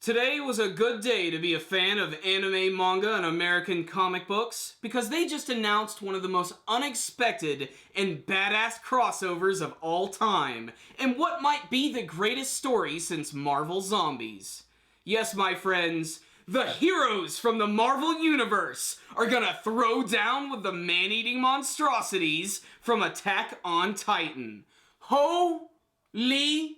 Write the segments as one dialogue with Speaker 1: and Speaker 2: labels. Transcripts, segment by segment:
Speaker 1: Today was a good day to be a fan of anime, manga, and American comic books because they just announced one of the most unexpected and badass crossovers of all time, and what might be the greatest story since Marvel Zombies. Yes, my friends, the heroes from the Marvel Universe are gonna throw down with the man-eating monstrosities from Attack on Titan. Holy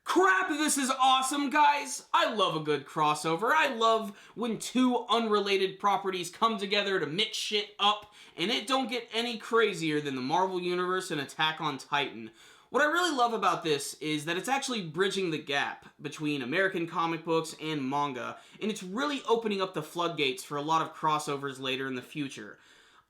Speaker 1: crap, this is awesome, guys! I love a good crossover. I love when two unrelated properties come together to mix shit up, and it don't get any crazier than the Marvel Universe and Attack on Titan. What I really love about this is that it's actually bridging the gap between American comic books and manga, and it's really opening up the floodgates for a lot of crossovers later in the future.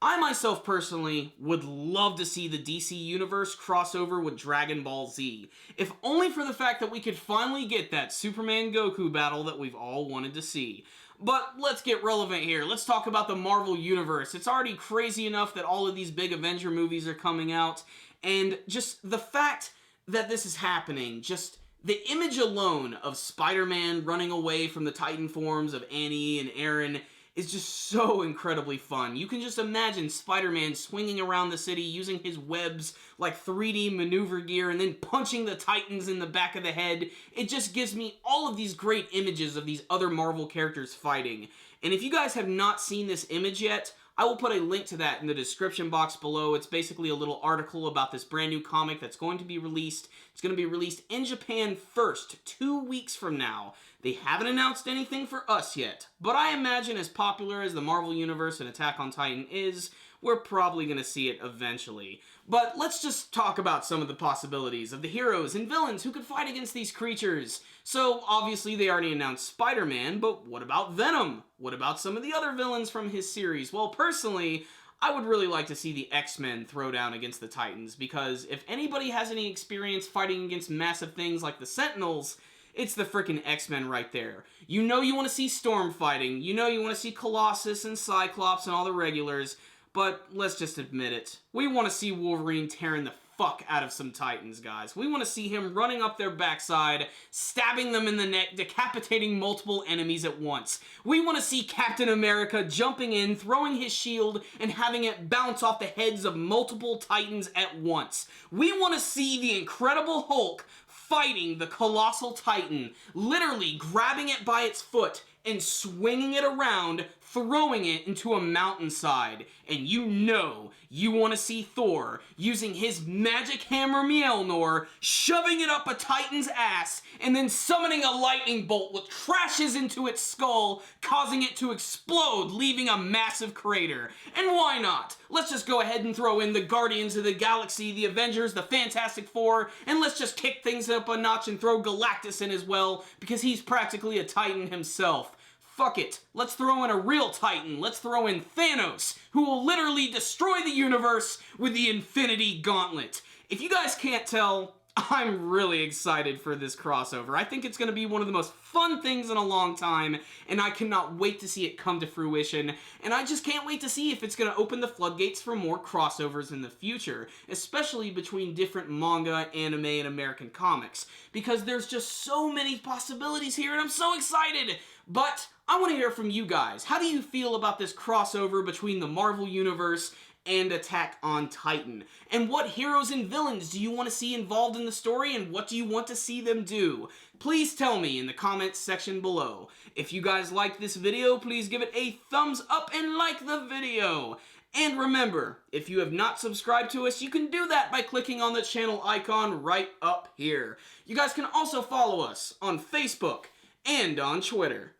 Speaker 1: I myself personally would love to see the DC Universe crossover with Dragon Ball Z, if only for the fact that we could finally get that Superman Goku battle that we've all wanted to see. But let's get relevant here. Let's talk about the Marvel Universe. It's already crazy enough that all of these big Avenger movies are coming out, and just the fact that this is happening, just the image alone of Spider-Man running away from the Titan forms of Annie and Aaron is just so incredibly fun. You can just imagine Spider-Man swinging around the city using his webs like 3D maneuver gear and then punching the Titans in the back of the head. It just gives me all of these great images of these other Marvel characters fighting. And if you guys have not seen this image yet, I will put a link to that in the description box below. It's basically a little article about this brand new comic that's going to be released. It's going to be released in Japan first, 2 weeks from now. They haven't announced anything for us yet, but I imagine as popular as the Marvel Universe and Attack on Titan is, we're probably going to see it eventually. But let's just talk about some of the possibilities of the heroes and villains who could fight against these creatures. So, obviously they already announced Spider-Man, but what about Venom? What about some of the other villains from his series? Well, personally, I would really like to see the X-Men throw down against the Titans, because if anybody has any experience fighting against massive things like the Sentinels, it's the frickin' X-Men right there. You know you want to see Storm fighting, you know you want to see Colossus and Cyclops and all the regulars, but let's just admit it. We want to see Wolverine tearing the fuck out of some Titans, guys. We want to see him running up their backside, stabbing them in the neck, decapitating multiple enemies at once. We want to see Captain America jumping in, throwing his shield, and having it bounce off the heads of multiple Titans at once. We want to see the Incredible Hulk fighting the Colossal Titan, literally grabbing it by its foot and swinging it around, throwing it into a mountainside. And you know you want to see Thor using his magic hammer Mjolnir, shoving it up a Titan's ass, and then summoning a lightning bolt which crashes into its skull, causing it to explode, leaving a massive crater. And why not? Let's just go ahead and throw in the Guardians of the Galaxy, the Avengers, the Fantastic Four, and let's just kick things up a notch and throw Galactus in as well, because he's practically a Titan himself. Fuck it. Let's throw in a real Titan. Let's throw in Thanos, who will literally destroy the universe with the Infinity Gauntlet. If you guys can't tell, I'm really excited for this crossover. I think it's going to be one of the most fun things in a long time, and I cannot wait to see it come to fruition, and I just can't wait to see if it's going to open the floodgates for more crossovers in the future, especially between different manga, anime, and American comics, because there's just so many possibilities here, and I'm so excited! But I want to hear from you guys. How do you feel about this crossover between the Marvel Universe and Attack on Titan? And what heroes and villains do you want to see involved in the story, and what do you want to see them do? Please tell me in the comments section below. If you guys liked this video, please give it a thumbs up and like the video. And remember, if you have not subscribed to us, you can do that by clicking on the channel icon right up here. You guys can also follow us on Facebook and on Twitter.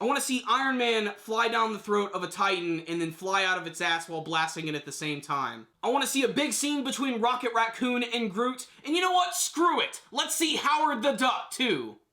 Speaker 1: I want to see Iron Man fly down the throat of a Titan and then fly out of its ass while blasting it at the same time. I want to see a big scene between Rocket Raccoon and Groot, and you know what? Screw it! Let's see Howard the Duck too.